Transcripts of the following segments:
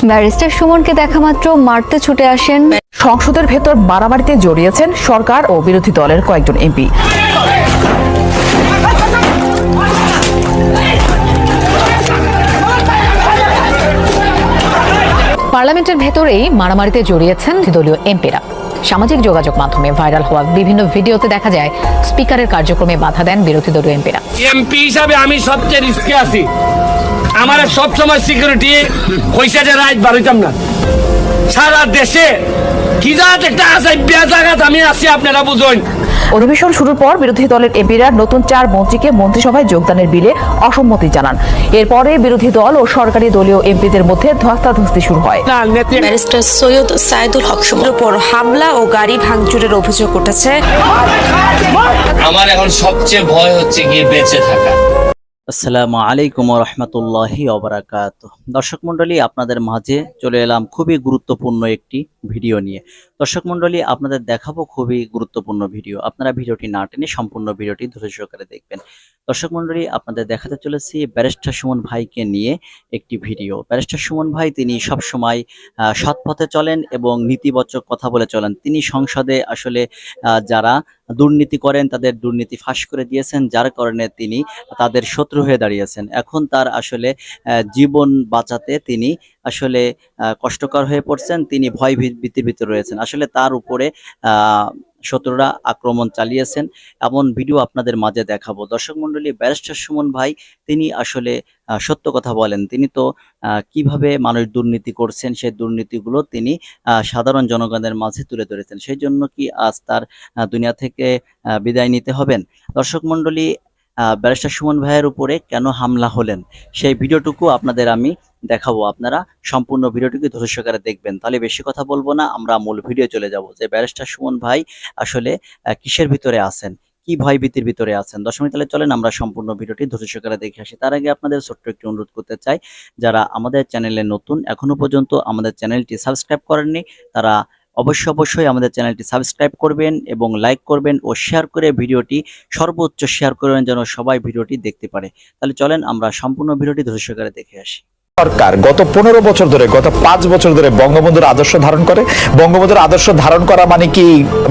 Barrister সুমনকে দেখা মাত্র মারতে ছুটে আসেন। সংসদের ভেতর মারামারিতে জড়িয়েছেন সরকার ও বিরোধী দলের কয়েকজন এমপি। পার্লামেন্টের ভেতরেই মারামারিতে জড়িয়েছেন দলীয় এমপিরা। সামাজিক যোগাযোগ মাধ্যমে ভাইরাল হওয়া বিভিন্ন ভিডিওতে দেখা যায় স্পিকারের কার্যক্রমে বাধা দেন বিরোধী দলীয় এমপিরা। এমপি হিসাবে আমি সবচেয়ে রিস্কে আছি। আমার সবসময় সিকিউরিটি পয়সা যে রাইট বাড়িতাম না। সারা দেশে কি জাত একটা আছে জায়গাতে আমি আছি, আপনারা বুঝুন। অধিবেশন শুরুর পর বিরোধী দলের এমপিরা নতুন 4 মন্ত্রীকে মন্ত্রিসভায় যোগদানের বিলে অসম্মতি জানান। এরপরে বিরোধী দল ও সরকারি দলীয় এমপিদের মধ্যে ধস্তাধস্তি শুরু হয়। ব্যারিস্টার সৈয়দ সাইদুল হক সুমনের উপর হামলা ও গাড়ি ভাঙচুরের অভিযোগ উঠেছে। আমার এখন সবচেয়ে ভয় হচ্ছে গিয়ে বেঁচে থাকা। আসসালামু আলাইকুম ওয়া রাহমাতুল্লাহি ওয়া বারাকাতুহু। দর্শক মণ্ডলী, আপনাদের মাঝে চলে এলাম খুবই গুরুত্বপূর্ণ একটি ভিডিও নিয়ে। দর্শক মণ্ডলী, আপনাদের দেখাবো খুবই গুরুত্বপূর্ণ ভিডিও। আপনারা ভিডিওটি না টেনে সম্পূর্ণ ভিডিওটি ধৈর্য সহকারে দেখবেন। দর্শক মণ্ডলী, আপনাদের দেখাতে চলেছি ব্যারিস্টার সুমন ভাইকে নিয়ে একটি ভিডিও। ব্যারিস্টার সুমন ভাই তিনি সবসময় সৎ পথে চলেন এবং নীতিবাচক কথা বলে চলেন। তিনি সংসদে আসলে যারা দুর্নীতি করেন তাদের দুর্নীতি ফাঁস করে দিয়েছেন, যার কারণে তিনি তাদের শত্রু হয়ে দাঁড়িয়েছেন। এখন তার আসলে জীবন বাঁচাতে তিনি আসলে কষ্টকর হয়ে পড়ছেন। তিনি ভয় ভীতির ভিতরে রয়েছেন। আসলে তার উপরে শত্রুরা আক্রমণ চালিয়েছেন, এমন ভিডিও আপনাদের মাঝে দেখাবো। দর্শক মণ্ডলী, ব্যারিস্টার সুমন ভাই তিনি আসলে সত্য কথা বলেন। তিনি তো কিভাবে মানুষ দুর্নীতি করছেন সেই দুর্নীতিগুলো তিনি সাধারণ জনগণের মাঝে তুলে ধরেছেন। সেই জন্য কি আজ তার দুনিয়া থেকে বিদায় নিতে হবেন? দর্শক মণ্ডলী, ব্যারিস্টার সুমন ভাইয়ের উপরে কেন হামলা হলেন সেই ভিডিওটুকু আপনাদের আমি দেখাবো। আপনারা সম্পূর্ণ ভিডিওটিকে ধৈর্য সহকারে দেখবেন। তাহলে বেশি কথা বলবো না, আমরা মূল ভিডিও চলে যাব যে ব্যারিস্টার সুমন ভাই আসলে কিসের ভিতরে আছেন, কি ভয় ভীতির ভিতরে আছেন। দর্শক, তাহলে চলেন আমরা সম্পূর্ণ ভিডিওটি ধৈর্য সহকারে দেখে আসি। তার আগে আপনাদের ছোট্ট একটি অনুরোধ করতে চাই, যারা আমাদের চ্যানেলে নতুন, এখনো পর্যন্ত আমাদের চ্যানেলটি সাবস্ক্রাইব করেননি, তারা অবশ্যই আমাদের চ্যানেলটি সাবস্ক্রাইব করবেন এবং লাইক করবেন ও শেয়ার করে ভিডিওটি সর্বোচ্চ শেয়ার করবেন যেন সবাই ভিডিওটি দেখতে পারে। তাহলে চলেন আমরা সম্পূর্ণ ভিডিওটি ধৈর্য সহকারে দেখে আসি। সরকার গত 15 বছর ধরে, গত 5 বছর ধরে বঙ্গবন্ধুর আদর্শ ধারণ করে। বঙ্গবন্ধুর আদর্শ ধারণ করা মানে কি,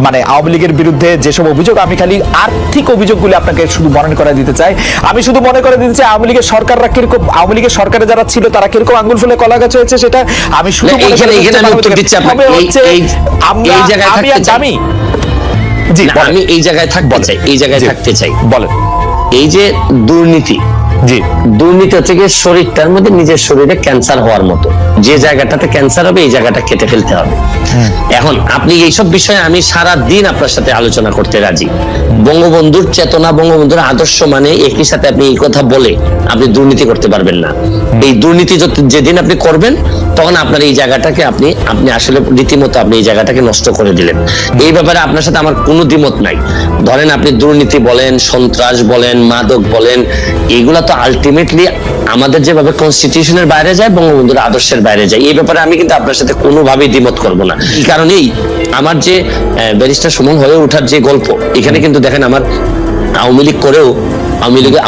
মানে আওয়ামী লীগের বিরুদ্ধে যেসব অভিযোগ, আমি খালি আর্থিক অভিযোগগুলি আপনাকে শুধু মনে করে দিতে চাই। আমি শুধু মনে করে দিতে চাই আওয়ামী লীগের সরকাররা কিরকম, আওয়ামী লীগের সরকারে যারা ছিল তারা কিরকম আঙ্গুল ফুলে কলা গাছ হয়েছে, সেটা আমি শুধু আমি এই জায়গায় থাকতে চাই। বলেন, এই যে দুর্নীতি, দুর্নীতি হচ্ছে গিয়ে শরীরটার মধ্যে নিজের শরীরে ক্যান্সার হওয়ার মতো। যে জায়গাটাতে ক্যান্সার হবে এই জায়গাটা কেটে ফেলতে হবে। এখন আপনি এইসব বিষয়ে আমি সারা দিন আপনার সাথে আলোচনা করতে রাজি। বঙ্গবন্ধুর চেতনা, বঙ্গবন্ধুর আদর্শ মানে একই সাথে আপনি এই কথা বলে আপনি দুর্নীতি করতে পারবেন না। এই দুর্নীতি যেদিন আপনি করবেন তখন আপনার এই জায়গাটাকে আপনি আসলে রীতিমতো আপনি এই জায়গাটাকে নষ্ট করে দিলেন। এই ব্যাপারে আপনার সাথে আমার কোনো দ্বিমত নাই। ধরেন আপনি দুর্নীতি বলেন, সন্ত্রাস বলেন, মাদক বলেন, এগুলা তো আলটিমেটলি আমাদের যেভাবে কনস্টিটিউশনের বাইরে যায়, বঙ্গবন্ধুর আদর্শের বাইরে যায়। এই ব্যাপারে আমি কিন্তু আপনার সাথে কোনোভাবেই দ্বিমত করবো না। এই কারণেই আমার যে ব্যারিস্টার সুমন হয়ে ওঠার যে গল্প, এখানে কিন্তু দেখেন আমার আওয়ামী লীগ করেও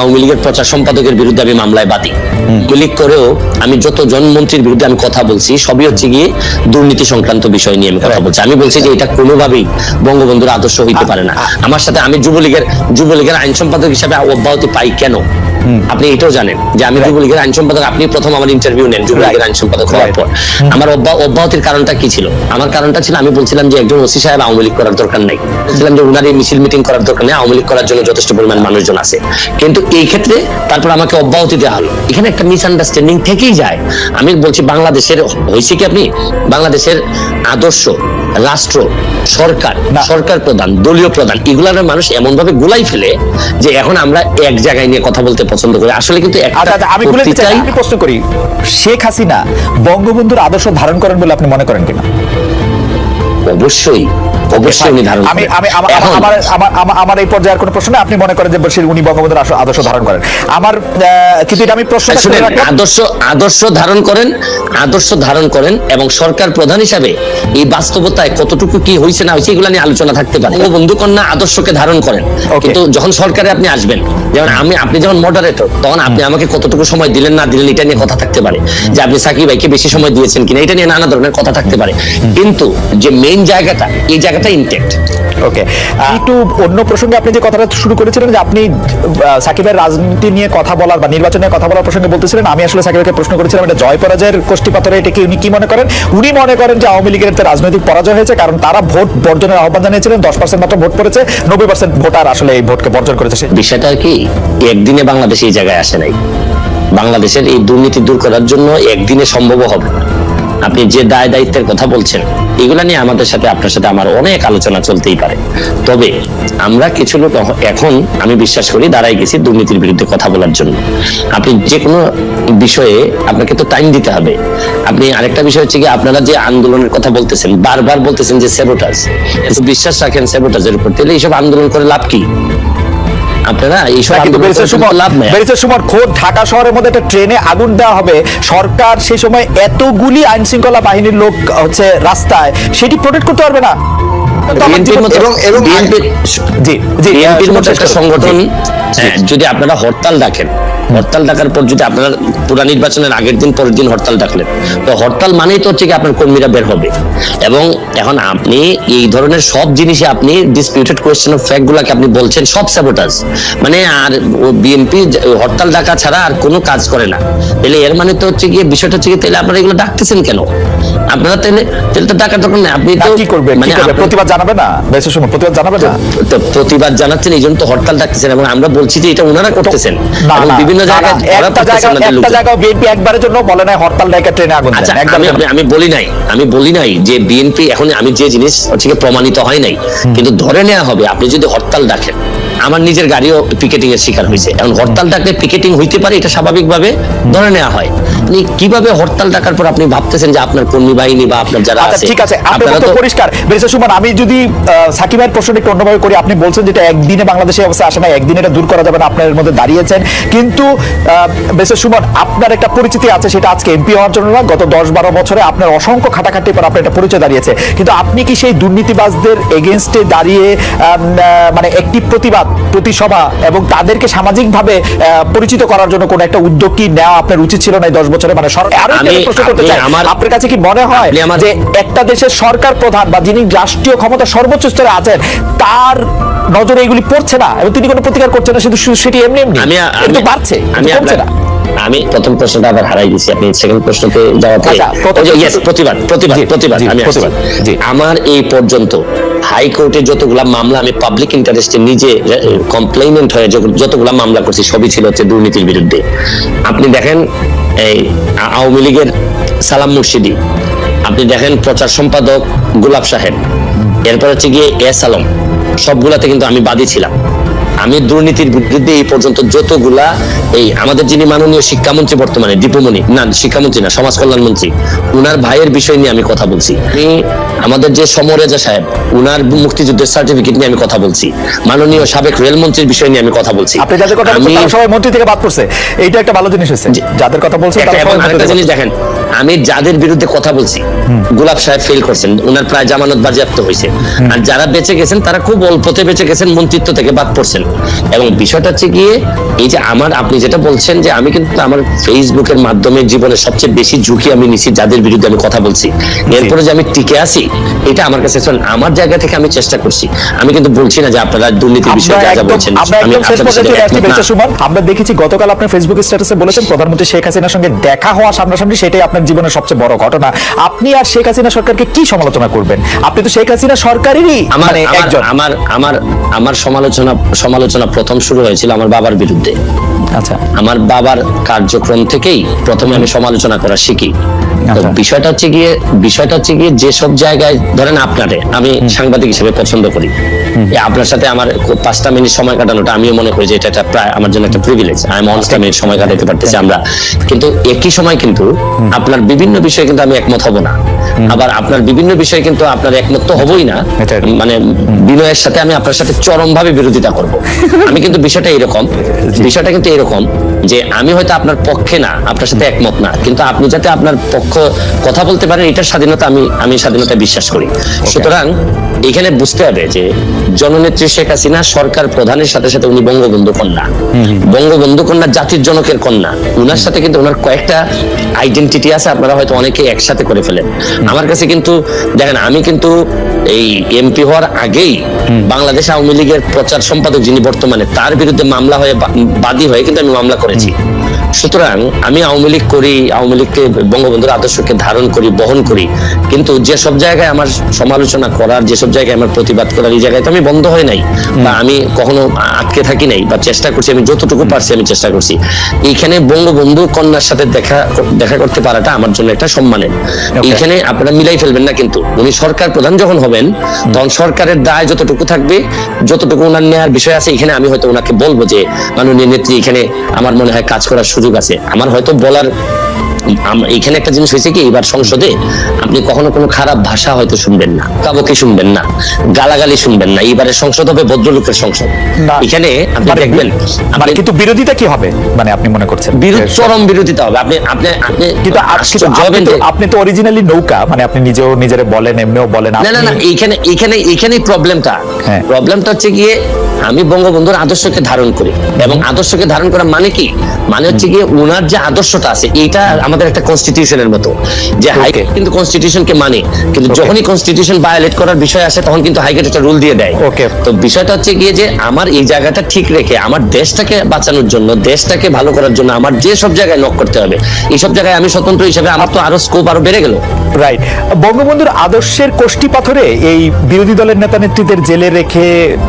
আওয়ামী লীগের প্রচার সম্পাদকের বিরুদ্ধে আমি মামলায় বাদী। আওয়ামী লীগ করেও আমি যতজন মন্ত্রীর বিরুদ্ধে আমি কথা বলছি সবই হচ্ছে গিয়ে দুর্নীতি সংক্রান্ত বিষয় নিয়ে আমি কথা বলছি। আমি বলছি যে এটা কোনোভাবেই বঙ্গবন্ধুর আদর্শ হইতে পারে না। আমার সাথে আমি যুবলীগের আইন সম্পাদক হিসাবে অব্যাহতি পাই কেন আপনি এটাও জানেন যে আমি যুবলীগের আইন সম্পাদক। আপনি প্রথম আমার ইন্টারভিউ নেন যুবলীগের আইন সম্পাদক হওয়ার পর। আমার অব্যাহতির কারণটা কি ছিল? আমার কারণটা ছিল আমি বলছিলাম যে একজন ওসি সাহেব আওয়ামী লীগ করার দরকার নাই, বলছিলাম যে উনার এই মিছিল মিটিং করার দরকার নেই, আওয়ামী লীগ করার জন্য যথেষ্ট পরিমাণ মানুষজন আছে। কিন্তু এই ক্ষেত্রে তারপর আমাকে অব্যাহতি দেওয়া হলো। এখানে একটা মিসআন্ডারস্ট্যান্ডিং থেকেই যায়। আমি বলছি বাংলাদেশের হয়েছে কি, আপনি বাংলাদেশের আদর্শ, রাষ্ট্র, সরকার প্রধান, দলীয় প্রধান, এগুলার মানুষ এমন ভাবে গুলাই ফেলে যে এখন আমরা এক জায়গায় নিয়ে কথা বলতে পছন্দ করি। আসলে কিন্তু আমি প্রশ্ন করি, শেখ হাসিনা বঙ্গবন্ধুর আদর্শ ধারণ করেন বলে আপনি মনে করেন কিনা? অবশ্যই অবশ্যই উনি ধারণ আমি করেন। আমি আমার এখন- আমার- আমার- আমার- আমার এই পর্যায়ে আর কোনো প্রশ্ন নেই। আপনি মনে করেন যে উনি বঙ্গবন্ধুর আদর্শ ধারণ করেন। আমার কিন্তু এটা আমি প্রশ্নটা শুনেন, করে রাখলাম। আদর্শ ধারণ করেন এবং সরকার প্রধান হিসাবে এই বাস্তবতায় কতটুকু কি হয়েছে না হয়েছে এগুলো নিয়ে আলোচনা থাকতে পারে। বঙ্গবন্ধু কন্যা আদর্শকে ধারণ করেন, কিন্তু যখন সরকারে আপনি আসবেন, যেমন আপনি যখন মডারেটর, তখন আপনি আমাকে কতটুকু সময় দিলেন না দিলেন এটা নিয়ে কথা থাকতে পারে, যে আপনি সাকিব ভাইকে বেশি সময় দিয়েছেন কিনা এটা নিয়ে নানা ধরনের কথা থাকতে পারে, কিন্তু যে মেইন জায়গাটা, এই জায়গাটা ইনটেক্ট। ওকে, একটু অন্য প্রসঙ্গে আপনি যে কথাটা শুরু করেছিলেন যে আপনি সাকিবের রাজনীতি নিয়ে কথা বলার বা নির্বাচন নিয়ে কথা বলার প্রসঙ্গে বলতেছিলেন, আমি আসলে সাকিবকে প্রশ্ন করেছিলাম এটা জয় পরাজয়ের কোষ্ঠী পাথরে, এটা কি উনি কি মনে করেন? উনি মনে করেন যে আওয়ামী লীগের রাজনৈতিক পরাজয় হয়েছে, কারণ তারা ভোট বর্জনের আহ্বান জানিয়েছিলেন, 10% মাত্র ভোট পড়েছে, 90% ভোটার আসলে এই ভোটকে বর্জন করেছে। বিষয়টা কি একদিনে বাংলাদেশ এই জায়গায় আসে নাই। বাংলাদেশের এই দুর্নীতি দূর করার জন্য একদিনে সম্ভব হবে না। আপনি যে দায় দায়িত্বের কথা বলছেন এগুলা নিয়ে আমাদের সাথে, আপনার সাথে আমার অনেক আলোচনা চলতেই পারে, তবে আমরা কিছু লোক এখন আমি বিশ্বাস করি দাঁড়াই গেছি দুর্নীতির বিরুদ্ধে কথা বলার জন্য। আপনি যে কোনো বিষয়ে আপনাকে তো টাইম দিতে হবে। আপনি আরেকটা বিষয় হচ্ছে কি, আপনারা যে আন্দোলনের কথা বলতেছেন, বারবার বলতেছেন যে স্যাবোটাজ, এত বিশ্বাস রাখেন স্যাবোটাজের উপর, তাহলে এইসব আন্দোলন করে লাভ কি? আপনারা এইসব আন্দোলন করে লাভ নেই। খোদ ঢাকা শহরের মধ্যে একটা ট্রেনে আগুন দেওয়া হবে, সরকার সেই সময় এতগুলি আইন শৃঙ্খলা বাহিনীর লোক হচ্ছে রাস্তায়, সেটি প্রোটেক্ট করতে পারবে না। বিএনপির মতো বিএনপির মতো একটা সংগঠন যদি আপনারা হরতাল ডাকেন, হরতাল ডাকার পর যদি আপনারা পুরা নির্বাচনের আগের দিন পরের দিন হরতাল ডাকলেন, তো হরতাল মানেই তো হচ্ছে কি আপনার কর্মীরা বের হবে। এবং এখন আপনি এই ধরনের সব জিনিসে আপনি ডিসপিউটেড কোয়েশ্চেন অফ ফ্যাক্ট গুলাকে আপনি বলছেন সব স্যাবোটাজ, মানে আর বিএনপি হরতাল ডাকা ছাড়া আর কোনো কাজ করে না। তাহলে এর মানে তো হচ্ছে গিয়ে বিষয়টা হচ্ছে কি, তাহলে আপনারা এগুলো ডাকতেছেন কেন? আপনারা তাহলে তো ডাকার দরকার নেই। আপনি তো কি করবেন, মানে প্রতিবাদ জানাবে না? বেশি সময় প্রতিবাদ জানাবে না, তো প্রতিবাদ জানাচ্ছেন, এই জন্য তো হরতাল ডাকতেছেন, এবং আমরা বলছি যে এটা ওনারা করতেছেন এবং বিভিন্ন জায়গায় একটা জায়গায় বিএনপি একবারের জন্য বলে নাই হরতাল ডাকা ট্রেনে আগুন দেন। আচ্ছা, আমি বলি নাই যে বিএনপি, এখন আমি যে জিনিস হচ্ছে প্রমাণিত হয় নাই, কিন্তু ধরে নেওয়া হবে আপনি যদি হরতাল ডাকেন। আমার নিজের গাড়িও পিকেটিং এর শিকার হয়েছে। এখন হরতাল ডাকলে পিকেটিং হইতে পারে, এটা স্বাভাবিকভাবে ধরে নেওয়া হয়। আপনি কিভাবে হরতাল ডাকার পর আপনি ভাবতেছেন যে আপনার কর্মী বাহিনী বা আপনার যারা আছে, ঠিক আছে, আপনারা তো পরিষ্কার। বেরিসা সুমন, আমি যদি সাকিবের প্রশ্নটা একটু অন্যভাবে করি, আপনি বলছেন যেটা একদিনে বাংলাদেশে অবস্থা আসে না, একদিনে এটা দূর করা যাবে না, আপনার মধ্যে দাঁড়িয়েছেন, কিন্তু বেরিসা সুমন আপনার একটা পরিচিতি আছে, সেটা আজকে এমপি হওয়ার জন্য না, গত 10-12 বছরে আপনার অসংখ্য খাটাখাটির পর আপনার একটা পরিচয় দাঁড়িয়েছে, কিন্তু আপনি কি সেই দুর্নীতিবাজদের এগেইনস্টে দাঁড়িয়ে মানে একটি প্রতিসভা এবং তাদেরকে সামাজিকভাবে পরিচিত করার জন্য কোন একটা উদ্যোগ কি নেওয়া আপনার উচিত ছিল না এই 10 বছরে? মানে আরো প্রশ্ন করতে চাই, আপনার কাছে কি মনে হয় যে একটা দেশের সরকার প্রধান বা যিনি রাষ্ট্রীয় ক্ষমতা সর্বোচ্চ স্তরে আছেন, তার নজরে এগুলি পড়ছে না এবং তিনি কোনো প্রতিকার করছেন না, শুধু সেটি এমনি কিন্তু বাড়ছে, কমছে না? আমি প্রথম প্রশ্নটা আবার হারাই দিছি, আপনি সেকেন্ড প্রশ্নতে যাওয়াতে প্রতিবাদ আমি আমার এই পর্যন্ত হাইকোর্টে যতগুলা মামলা আমি পাবলিক ইন্টারেস্টে নিজে কমপ্লেইনেন্ট হয়ে যতগুলা মামলা করছি, সবই ছিল হচ্ছে দুর্নীতির বিরুদ্ধে। আপনি দেখেন এই আওয়ামী লীগের সালাম মুর্শিদি, আপনি দেখেন প্রচার সম্পাদক গোলাপ সাহেব, এরপর হচ্ছে গিয়ে এস আলম, সবগুলাতে কিন্তু আমি বাদী ছিলাম। আমি দুর্নীতির বিরুদ্ধে এই পর্যন্ত যতগুলা, এই আমাদের যিনি মাননীয় শিক্ষামন্ত্রী বর্তমানে, দীপুমণি না, শিক্ষামন্ত্রী না, সমাজ কল্যাণ মন্ত্রী, উনার ভাইয়ের বিষয় নিয়ে আমি কথা বলছি। আমি আমাদের যে সমরেজা সাহেব, উনার মুক্তিযুদ্ধের সার্টিফিকেট নিয়ে আমি কথা বলছি। মাননীয় সাবেক রেলমন্ত্রীর বিষয় নিয়ে আমি কথা বলছি। আপনি যাদের কথা বলছেন তারা সবাই মন্ত্রী থেকে বাদ পড়ছে, এইটা একটা ভালো জিনিস হয়েছে। যাদের কথা বলছেন তারা সবাই আরেকটা জিনিস দেখেন, আমি যাদের বিরুদ্ধে কথা বলছি, গোলাপ সাহেব ফেল করছেন, উনার প্রায় জামানত বাজেয়াপ্ত হয়েছে, আর যারা বেঁচে গেছেন তারা খুব অল্পতে বেঁচে গেছেন, মন্ত্রিত্ব থেকে বাদ পড়ছেন। এবং বিষয়টা হচ্ছে গিয়ে এই যে আপনি যেটা বলছেন যে আমি কিন্তু আমার ফেসবুকের মাধ্যমে জীবনের সবচেয়ে বেশি ঝুঁকি আমি নিছি যাদের বিরুদ্ধে আমি কথা বলছি, এরপরে যে আমি টিকে আছি, এটা আমার কাছে আমার জায়গা থেকে আমি চেষ্টা করছি। আমি কিন্তু বলছি না যে আপনারা দুর্নীতির বিষয়ে যা যা বলছেন। আমরা দেখেছি গতকাল আপনার ফেসবুক স্ট্যাটাসে বলেছেন প্রধানমন্ত্রী শেখ হাসিনার সঙ্গে দেখা হওয়া সামনাসামনি, সেটাই আপনার জীবনের সবচেয়ে বড় ঘটনা। আপনি আর শেখ হাসিনা সরকারকে কি সমালোচনা করবেন? আপনি তো শেখ হাসিনা সরকারেরই একজন। আমার সমালোচনা প্রথম শুরু হয়েছিল আমার বাবার বিরুদ্ধে। আচ্ছা, আমার বাবার কার্যক্রম থেকেই প্রথমে আমি সমালোচনা করা শিখি। বিষয়টা হচ্ছে গিয়ে যেসব জায়গায় ধরেন আপনারে আমি সাংবাদিক হিসেবে পছন্দ করি, আপনার সাথে আমার 5টা মিনিট সময় কাটানোটা আমিও মনে করি যে এটা প্রায় আমার জন্য একটা প্রিভিলেজ। আমি 5টা মিনিট সময় কাটাতে পারতেছি আমরা, কিন্তু একই সময় কিন্তু আপনি আপনার বিভিন্ন বিষয়ে কিন্তু আমি একমত হব না, আবার আপনার বিভিন্ন বিষয়ে কিন্তু আপনার একমত তো হবই না, মানে বিনয়ের সাথে আমি আপনার সাথে চরমভাবে বিরোধিতা করব। আমি কিন্তু বিষয়টা কিন্তু এরকম যে আমি হয়তো আপনার পক্ষে না, আপনার সাথে একমত না, কিন্তু আপনি যাতে আপনার পক্ষ কথা বলতে পারেন এটার স্বাধীনতা আমি স্বাধীনতা বিশ্বাস করি। সুতরাং এখানে বুঝতে হবে যে জননেত্রী শেখ হাসিনা সরকার প্রধানের সাথে সাথে উনি বঙ্গবন্ধু কন্যা, বঙ্গবন্ধু কন্যা জাতির জনকের কন্যা। উনার সাথে কিন্তু ওনার কয়েকটা আইডেন্টিটি আছে, আপনারা হয়তো অনেকে একসাথে করে ফেলেন। আমার কাছে কিন্তু দেখেন, আমি কিন্তু এই এমপি হওয়ার আগেই বাংলাদেশ আওয়ামী লীগের প্রচার সম্পাদক যিনি বর্তমানে, তার বিরুদ্ধে মামলা হয়ে বাদী হয়ে কিন্তু আমি মামলা করেছি। সুতরাং আমি আওয়ামী লীগ করি, আওয়ামী লীগকে বঙ্গবন্ধুর আদর্শকে ধারণ করি, বহন করি, কিন্তু যেসব জায়গায় আমার সমালোচনা করার, যেসব জায়গায় আমার প্রতিবাদ করার, এই জায়গায় তো আমি বন্ধ হয় নাই বা আমি কখনো আটকে থাকি নাই, বা চেষ্টা করছি, আমি যতটুকু পারছি আমি চেষ্টা করছি। এইখানে বঙ্গবন্ধু কন্যার সাথে দেখা করতে পারাটা আমার জন্য একটা সম্মানের। এইখানে আপনারা মিলাই ফেলবেন না, কিন্তু উনি সরকার প্রধান যখন হবেন তখন সরকারের দায় যতটুকু থাকবে, যতটুকু ওনার নেওয়ার বিষয় আছে, এখানে আমি হয়তো ওনাকে বলবো যে মাননীয় নেত্রী, এখানে আমার মনে হয় কাজ করার সুযোগ আছে। আমার হয়তো বলার এখানে একটা জিনিস হয়েছে কি, এবার সংসদে আপনি কখনো কোনো খারাপ ভাষা হয়তো শুনবেন না, কাবকি শুনবেন না, গালাগালি শুনবেন না। এবারে সংসদ হবে ভদ্রলোকের সংসদ। এখানে আপনি দেখবেন, কিন্তু বিরোধিতা কি হবে, মানে আপনি মনে করছেন চরম বিরোধিতা হবে। আপনি তো অরিজিনালি নৌকা, মানে আপনি নিজেও নিজের বলেন, এমনিও বলেন। না, এইখানে প্রবলেমটা হচ্ছে গিয়ে আমি বঙ্গবন্ধুর আদর্শকে ধারণ করি, এবং আদর্শকে ধারণ করা মানে কি, মানে হচ্ছে গিয়ে উনার যে আদর্শটা আছে, এইটা আমাদের একটা কনস্টিটিউশনের মতো, যে হাইকোর্ট কিন্তু কনস্টিটিউশনকে মানে, কিন্তু যখনই কনস্টিটিউশন ভায়োলেট করার বিষয় আসে তখন কিন্তু হাইকোর্ট একটা রুল দিয়ে দেয়। তো বিষয়টা হচ্ছে গিয়ে যে আমার এই জায়গাটা ঠিক রেখে আমার দেশটাকে বাঁচানোর জন্য, দেশটাকে ভালো করার জন্য আমার যে সব জায়গায় নক করতে হবে, এইসব জায়গায় আমি স্বতন্ত্র হিসেবে আমার তো আরো স্কোপ আরো বেড়ে গেল। রাইট। বঙ্গবন্ধুর আদর্শের কোষ্ঠী পাথরে এই বিরোধী দলের নেতা নেত্রীদের জেলে রেখে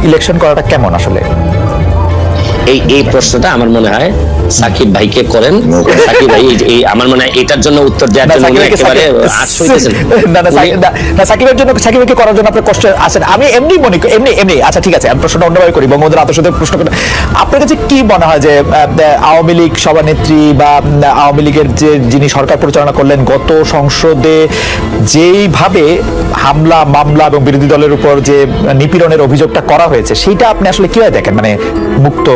ইলেকশন করাটা কেমন আসলে? এই প্রশ্নটা আমার মনে হয় সাকিব ভাইকে করেন। সাকিব ভাই এই আমার মনে হয় এটার জন্য উত্তর দেওয়ার জন্য একেবারে আশ্চর্যছেন। না, সাকিবের জন্য, সাকিবকে করার জন্য আপনার কষ্ট আছেন। আমি এমনি মনে করি, এমনি আচ্ছা ঠিক আছে, আমি প্রশ্নটা অন্যভাবে করি। বঙ্গবন্ধুর আদর্শদের প্রশ্ন করে আপনার কাছে কি মনে হয় যে আওয়ামী লীগ সভানেত্রী বা আওয়ামী লীগের যিনি সরকার পরিচালনা করলেন, গত সংসদে যেইভাবে হামলা, মামলা এবং বিরোধী দলের উপর যে নিপীড়নের অভিযোগটা করা হয়েছে, সেইটা আপনি আসলে কিভাবে দেখেন? মানে মুক্ত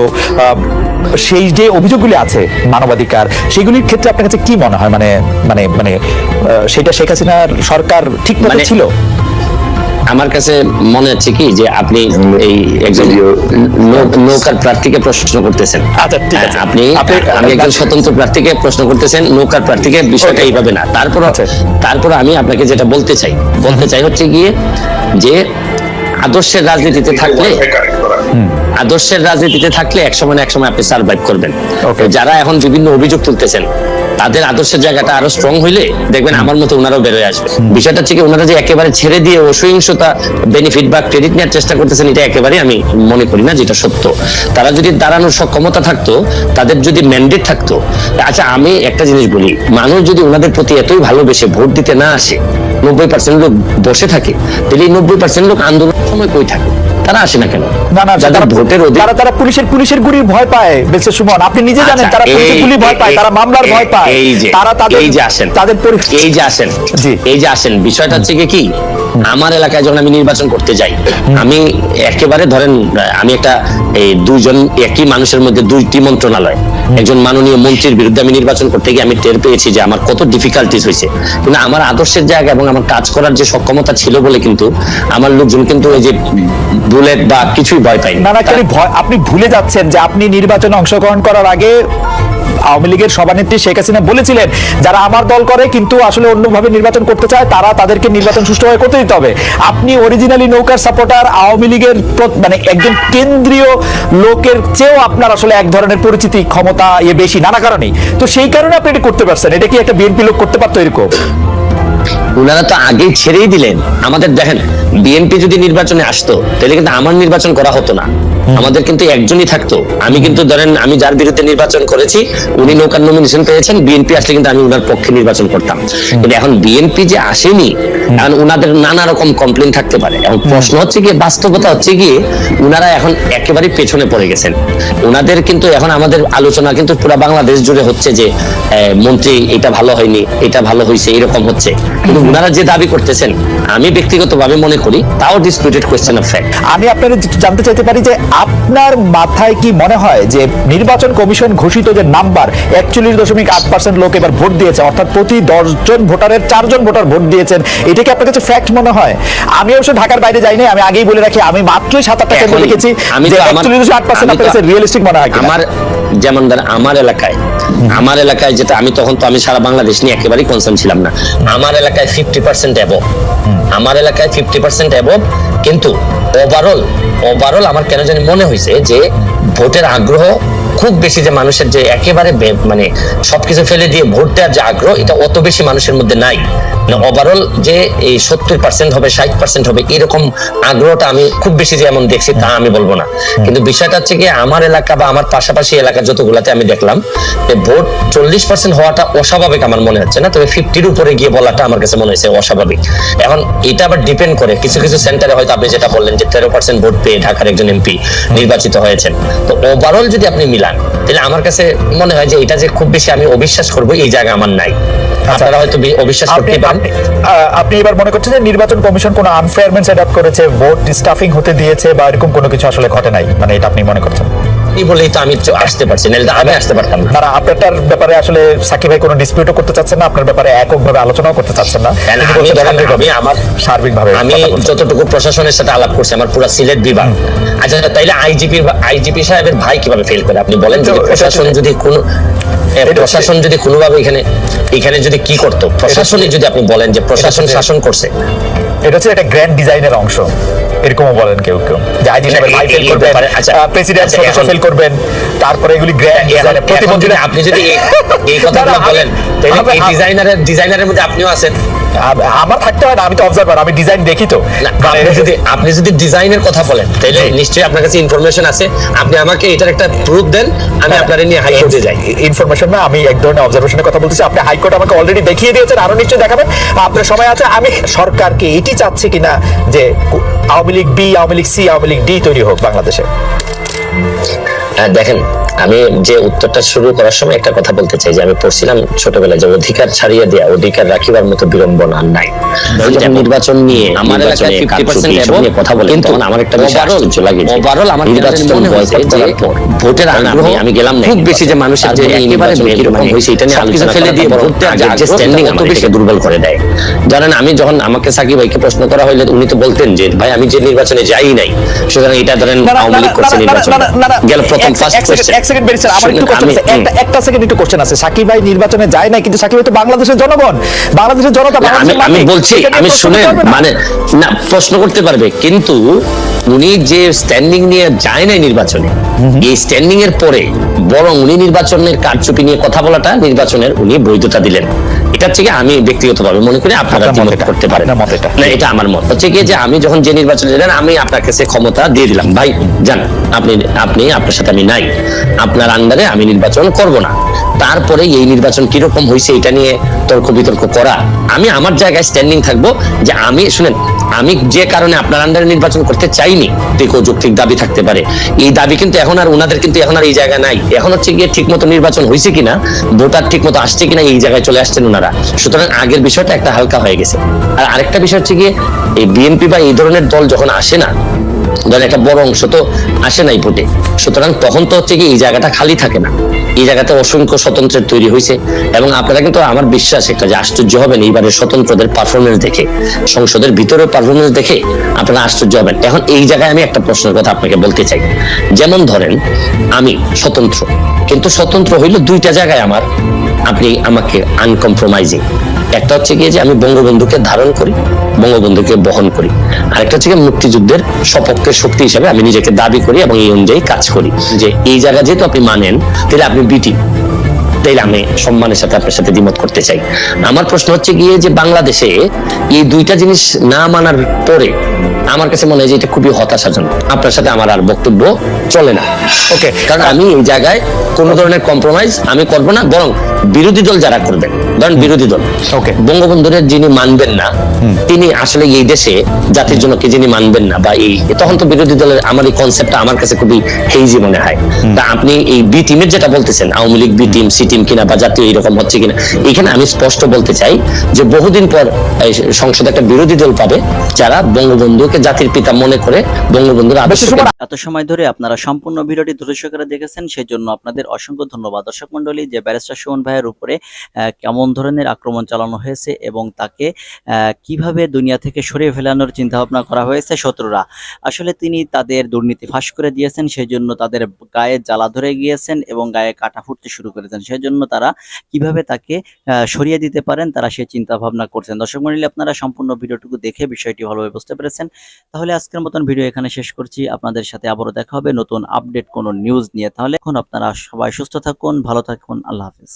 সেই যে অভিযোগগুলি আছে মানবাধিকার, সেগুলির ক্ষেত্রে আপনার কাছে কি মনে হয়? মানে মানে মানে সেটা শেখ হাসিনার সরকার ঠিক মতো ছিল? আমার কাছে মনে হচ্ছে কি যে আপনি এই একজন নৌকার প্রার্থীকে প্রশ্ন করতেছেন। আচ্ছা ঠিক আছে, আপনি একজন স্বতন্ত্র প্রার্থীকে প্রশ্ন করতেছেন, নৌকার প্রার্থীকে, বিষয়টা এইভাবে না। তারপর আমি আপনাকে যেটা বলতে চাই হচ্ছে গিয়ে যে আদর্শের রাজনীতিতে থাকলে একসময় আপনি সার্ভাইভ করবেন। যারা এখন বিভিন্ন অভিযোগ তুলতেছেন তাদের আদর্শের জায়গাটা আরো স্ট্রং হইলে দেখবেন আমার মতো ওনারাও বেরোয় আসবে। বিষয়টা হচ্ছে কি, ওনারা যে একেবারে ছেড়ে দিয়ে অসহিংসতা, বেনিফিট বা ক্রেডিট নেওয়ার চেষ্টা করতেছেন, এটা একেবারে আমি মনে করি না যেটা সত্য। তারা যদি দাঁড়ানোর সক্ষমতা থাকতো, তাদের যদি ম্যান্ডেট থাকতো। আচ্ছা আমি একটা জিনিস বলি, মানুষ যদি ওনাদের প্রতি এতই ভালোবেসে ভোট দিতে না আসে, 90% লোক বসে থাকে, তাহলে এই 90% লোক আন্দোলনের সময় কই থাকে? তারা আসে না কেন? যারা ভোটের অধিকার, তারা পুলিশের গুলির ভয় পায়। মিস্টার সুমন, আপনি নিজে জানেন তারা পুলিশের গুলি ভয় পায়, তারা মামলার ভয় পায়। তারা আসেন। বিষয়টা হচ্ছে কি, আমার এলাকায় যখন আমি নির্বাচন করতে যাই, আমি একেবারে ধরেন আমি একটা দুইজন একই মানুষের মধ্যে দুইটি মন্ত্রণালয়, একজন মাননীয় মন্ত্রীর বিরুদ্ধে আমি নির্বাচন করতে গিয়ে আমি টের পেয়েছি যে আমার কত ডিফিকাল্টিস হয়েছে। কিন্তু আমার আদর্শের জায়গা এবং আমার কাজ করার যে সক্ষমতা ছিল বলে কিন্তু আমার লোকজন কিন্তু এই যে বুলেট বা কিছুই ভয় পায় না। আপনি ভুলে যাচ্ছেন যে আপনি নির্বাচনে অংশগ্রহণ করার আগে আওয়ামী লীগের সভানেত্রী শেখ হাসিনা বলেছিলেন, যারা আমার দল করে কিন্তু আসলে অন্যভাবে নির্বাচন করতে চায়, তাদেরকে নির্বাচন সুষ্ঠুভাবে করতে দিতে হবে। আপনি অরিজিনালি নৌকার সাপোর্টার, আওয়ামী লীগের মানে একজন কেন্দ্রীয় লোকের চেয়েও আপনার আসলে এক ধরনের পরিচিতি, ক্ষমতা বেশি নানা কারণেই। তো সেই কারণে আপনি এটা করতে পারছেন। এটা কি একটা বিএনপি লোক করতে পারতো এরকম? ওনারা তো আগেই ছেড়েই দিলেন আমাদের। দেখেন, বিএনপি যদি নির্বাচনে আসতো তাহলে কিন্তু আমার নির্বাচন করা হতো না। আমাদের কিন্তু একজনই থাকতো। আমি কিন্তু ধরেন আমি যার বিরুদ্ধে নির্বাচন করেছি উনি নৌকার নমিনেশন পেয়েছেন, বিএনপি আসলে কিন্তু আমি উনার পক্ষে নির্বাচন করতাম। কিন্তু এখন বিএনপি যে আসেনি, এখন উনাদের নানা রকম কমপ্লেন থাকতে পারে। এখন প্রশ্ন হচ্ছে গিয়ে, বাস্তবতা হচ্ছে গিয়ে উনারা এখন একেবারে পেছনে পড়ে গেছেন। উনাদের কিন্তু এখন আমাদের আলোচনা কিন্তু পুরো বাংলাদেশ জুড়ে হচ্ছে যে মন্ত্রী এটা ভালো হয়নি, এটা ভালো হয়েছে, এরকম হচ্ছে। কিন্তু উনারা যে দাবি করতেছেন আমি ব্যক্তিগতভাবে মনে করি তাও ডিসপিউটেড কোয়েশ্চেন অফ ফ্যাক্ট। আমি আপনার জানতে চাইতে পারি যে আপনার মাথায় কি মনে হয় যে নির্বাচন কমিশন ঘোষিত যে নাম্বার 41.8% লোক এবার ভোট দিয়েছে, অর্থাৎ প্রতি 10 জন ভোটারের 4 জন ভোটার ভোট দিয়েছেন, এটা কি আপনার কাছে ফ্যাক্ট মনে হয়? আমি অবশ্য ঢাকার বাইরে যাই নাই, আমি আগেই বলে রাখি আমি মাত্রই 7-8টা কেন্দ্র লিখেছি। আমি যে তো 41.8% আপনার কাছে রিয়েলিস্টিক মনে হয় কিনা? আমার যেমন ধর আমার এলাকায় যেটা আমি তখন তো আমি সারা বাংলাদেশ নিয়ে একেবারেই কনসার্ন ছিলাম না। আমার এলাকায় 50% অ্যাবভ, আমার এলাকায় 50% অ্যাবভ। কিন্তু ওভারঅল আমার কেন জানি মনে হয়েছে যে ভোটের আগ্রহ খুব বেশি, যে মানুষের যে একেবারে মানে সবকিছু ফেলে দিয়ে ভোট দেওয়ার যে আগ্রহ, এটা অত বেশি মানুষের মধ্যে নাই। ওভারঅল যে এই 70% হবে 60% হবে এরকম আগ্রহটা আমি খুব বেশি যে এমন দেখছি তা আমি বলবো না। কিন্তু বিষয়টা হচ্ছে কি, আমার এলাকা বা আমার পাশাপাশি এলাকা যতগুলাতে আমি দেখলাম যে ভোট 40% হওয়াটা অস্বাভাবিক আমার মনে হচ্ছে না, তবে 50-র উপরে গিয়ে বলাটা আমার কাছে মনে হয়েছে অস্বাভাবিক। এখন এটা আবার ডিপেন্ড করে কিছু কিছু সেন্টারে হয়তো আপনি যেটা বললেন যে 13% ভোট পেয়ে ঢাকার একজন এমপি নির্বাচিত হয়েছেন। তো ওভারঅল যদি আপনি মিলান তাহলে আমার কাছে মনে হয় যে এটা যে খুব বেশি আমি অবিশ্বাস করবো এই জায়গা আমার নাই। আপনারা হয়তো অবিশ্বাস করতে পারেন। আপনি এবার মনে করছেন যে নির্বাচন কমিশন কোনো আনফেয়ারনেস সেট আপ করেছে, ভোট স্টাফিং হতে দিয়েছে বা এরকম কোনো কিছু আসলে ঘটে নাই, মানে এটা আপনি মনে করছেন? এই বলেই তো আমি আসতে পারছি, নাহলে আমি আসতে পারতাম না। তারা আপনার ব্যাপারে আসলে সাকিব ভাই কোনো ডিসপিউটও করতে চাচ্ছেন না, আপনার ব্যাপারে এককভাবে আলোচনাও করতে চাচ্ছেন না। আমি আমার সার্বিকভাবে আমি যতটুকু প্রশাসনের সাথে আলাপ করছি, আমার পুরো সিলেট বিভাগ। আচ্ছা তাইলে আইজিপি সাহেবের ভাই কিভাবে ফেল করে? আপনি বলেন যে প্রশাসন যদি কোনোভাবে এখানে যদি কি করতো, প্রশাসনে যদি আপনি বলেন যে প্রশাসন শাসন করছে, এটা হচ্ছে একটা গ্র্যান্ড ডিজাইনের অংশ, এরকমও বলেন কেউ যে আইজি সাহেবের ভাই ফেল করবেন, প্রেসিডেন্ট সদস্য ফেল করবেন, তারপরে এগুলি গ্র্যান্ড ডিজাইনের প্রতিবন্ধীরা। আপনি যদি এই কথাগুলো বলেন তাহলে এই ডিজাইনারের মধ্যে আপনিও আছেন। আমার থাকতে হয় না, আমি তো অবজারভার, আমি ডিজাইন দেখি তো। আপনি যদি ডিজাইনের কথা বলেন তাহলে নিশ্চয়ই আপনার কাছে ইনফরমেশন আছে, আপনি আমাকে এটার একটা প্রুফ দেন, আমি আপনার নিয়ে হাইকোর্টে যাই। ইনফরমেশন না, আমি এক ধরনের অবজারভেশনের কথা বলতেছি। আপনি হাইকোর্ট আমাকে অলরেডি দেখিয়ে দিয়েছেন, আরো নিশ্চয়ই দেখাবেন, আপনার সময় আছে। আমি সরকারকে এটি চাচ্ছি কিনা যে Awami League B, Awami League C, Awami League D তৈরি হোক বাংলাদেশে। দেখেন, আমি যে উত্তরটা শুরু করার সময় একটা কথা বলতে চাই যে আমি পড়ছিলাম ছোটবেলায় যে অধিকার ছাড়িয়ে দেয়া অধিকার রাখিবার মতো বিড়ম্বনা নাই। নির্বাচন নিয়ে আমার এলাকায় 50% কথা বলেন, কিন্তু আমার একটা বিষয় আশ্চর্য লাগে যে ওভারঅল আমার নির্বাচন বয়কট করার পর ভোটের আগ্রহ আমি গেলাম না, খুব বেশি যে মানুষের যে একেবারে এরকম হয়েছে এটা নিয়ে আলোচনা ফেলে দিয়ে ভোটের যে স্ট্যান্ডিং এত বেশি দুর্বল করে দেয়। জানেন, আমি যখন আমাকে সাকিব ভাইকে প্রশ্ন করা হইলে উনি তো বলতেন যে ভাই আমি যে নির্বাচনে যাই নাই, সুতরাং এটা ধরেন আওয়ামী লীগ করছে নির্বাচন গেল প্রথম ফার্স্ট কোশ্চেন। এক সেকেন্ড বেরিয়ে আমার একটু কোশ্চেন আছে, একটা সেকেন্ড একটু কোশ্চেন আছে। সাকিব ভাই নির্বাচনে যায় না, কিন্তু সাকিব ভাই তো বাংলাদেশের জনগণ, বাংলাদেশের জনতা। আমি বলছি, আমি শুনেন, মানে না প্রশ্ন করতে পারবে, কিন্তু উনি যে স্ট্যান্ডিং নিয়ে যায় নাই নির্বাচনে, এই স্ট্যান্ডিং এর পরে বরং উনি নির্বাচনের কারচুপি নিয়ে কথা বলাটা নির্বাচনের উনি বৈধতা দিলেন। এটা হচ্ছে কি আমি ব্যক্তিগতভাবে মনে করি, আপনারা দ্বিমত করতে পারেন না, এটা আমার মত হচ্ছে কি যে আমি যখন যে নির্বাচনে গেলেন আমি আপনার কাছে ক্ষমতা দিয়ে দিলাম, ভাই জান আপনি আপনার সাথে আমি নাই, আপনার আন্ডারে আমি নির্বাচন করব না। তারপরে এই নির্বাচন কিরকম হয়েছে এটা নিয়ে তর্ক বিতর্ক করা, আমি আমার জায়গায় স্ট্যান্ডিং থাকবো যে আমি শুনেন, আমি যে কারণে আপনার আন্ডারে নির্বাচন করতে চাইনি, যৌক্তিক দাবি থাকতে পারে, এই দাবি কিন্তু এখন আর ওনাদের কিন্তু এখন আর এই জায়গা নাই। এখন হচ্ছে গিয়ে ঠিক মতো নির্বাচন হয়েছে কিনা, ভোটার ঠিক মতো আসছে কিনা, এই জায়গায় চলে আসছেন ওনারা। সুতরাং আগের বিষয়টা একটা হালকা হয়ে গেছে। আর আরেকটা বিষয় হচ্ছে গিয়ে এই বিএনপি বা এই ধরনের দল যখন আসে না, ধরেন একটা বড় অংশ তো আসে নাই ভোটে, সুতরাং তখন তো হচ্ছে কি এই জায়গাটা খালি থাকে না, এই জায়গাতে অসংখ্য স্বতন্ত্রের তৈরি হয়েছে। এবং আপনারা কিন্তু আমার বিশ্বাস একটা যে আশ্চর্য হবেন এইবারের স্বতন্ত্রদের পারফরমেন্স দেখে, সংসদের ভিতরে পারফরমেন্স দেখে আপনারা আশ্চর্য হবেন। এখন এই জায়গায় আমি একটা প্রশ্নের কথা আপনাকে বলতে চাই, যেমন ধরেন আমি স্বতন্ত্র, কিন্তু স্বতন্ত্র হইলো দুইটা জায়গায় আমার, আপনি আমাকে আনকম্প্রোমাইজিং। একটা হচ্ছে গিয়ে যে আমি বঙ্গবন্ধুকে ধারণ করি, বঙ্গবন্ধুকে বহন করি, আরেকটা হচ্ছে গিয়ে মুক্তিযুদ্ধের সপক্ষের শক্তি হিসেবে আমি নিজেকে দাবি করি এবং এই অনুযায়ী কাজ করি। যে এই জায়গা যেহেতু আপনি মানেন, তাহলে আপনি বিটি, তাইলে আমি সম্মানের সাথে আপনার সাথে দ্বিমত করতে চাই। আমার প্রশ্ন হচ্ছে গিয়ে যে বাংলাদেশে এই দুইটা জিনিস না মানার পরে আমার কাছে মনে হয় যে এটা খুবই হতাশাজনক। আপনার সাথে আমার আর বক্তব্য চলে না। ওকে, কারণ আমি এই জায়গায় কোন ধরনের কম্প্রোমাইজ আমি করব না, বরং বিরোধী দল যারা করবেন, ধরেন বিরোধী দল ওকে, বঙ্গবন্ধুর যিনি মানবেন না, তিনি আসলে এই দেশে জাতির জন্য কি যিনি মানবেন না, বা এই তখন তো বিরোধী দলের আমার এই কনসেপ্টটা আমার কাছে খুবই হেইজি মনে হয়। তা আপনি এই বি টিমের যেটা বলতেছেন, Awami League B team, C team কিনা বা জাতীয় এরকম হচ্ছে কিনা, এখানে আমি স্পষ্ট বলতে চাই যে বহুদিন পর সংসদে একটা বিরোধী দল পাবে যারা বঙ্গবন্ধুকে জাতির পিতা মনে করে বঙ্গবন্ধুর আদর্শকে। এত সময় ধরে আপনারা সম্পূর্ণ ভিডিওটি ধৈর্য সহকারে দেখেছেন, সেই জন্য আপনাদের অসংখ্য ধন্যবাদ। দর্শক মণ্ডলী, যে ব্যারিস্টার সুমন ভাইয়ের উপরে কেমন ধরনের আক্রমণ চালানো হয়েছে এবং তাকে কিভাবে দুনিয়া থেকে সরিয়ে ফেলানোর চিন্তা ভাবনা করা হয়েছে শত্রুরা, আসলে তিনি তাদের দুর্নীতি ফাঁস করে দিয়েছেন, সেই জন্য তাদের গায়ে জ্বালা ধরে গিয়েছেন এবং গায়ে কাটা ফুটতে শুরু করেছেন, সেই জন্য তারা কিভাবে তাকে সরিয়ে দিতে পারেন তারা সেই চিন্তা ভাবনা করছেন। দর্শক মণ্ডলী, আপনারা সম্পূর্ণ ভিডিওটুকু দেখে বিষয়টি ভালোভাবে বুঝতে পেরেছেন। তাহলে আজকের মতন ভিডিও এখানে শেষ করছি। আপনাদের সাথে আবারও দেখা হবে নতুন আপডেট কোনো নিউজ নিয়ে। তাহলে এখন আপনারা সবাই সুস্থ থাকুন, ভালো থাকুন, আল্লাহ হাফেজ।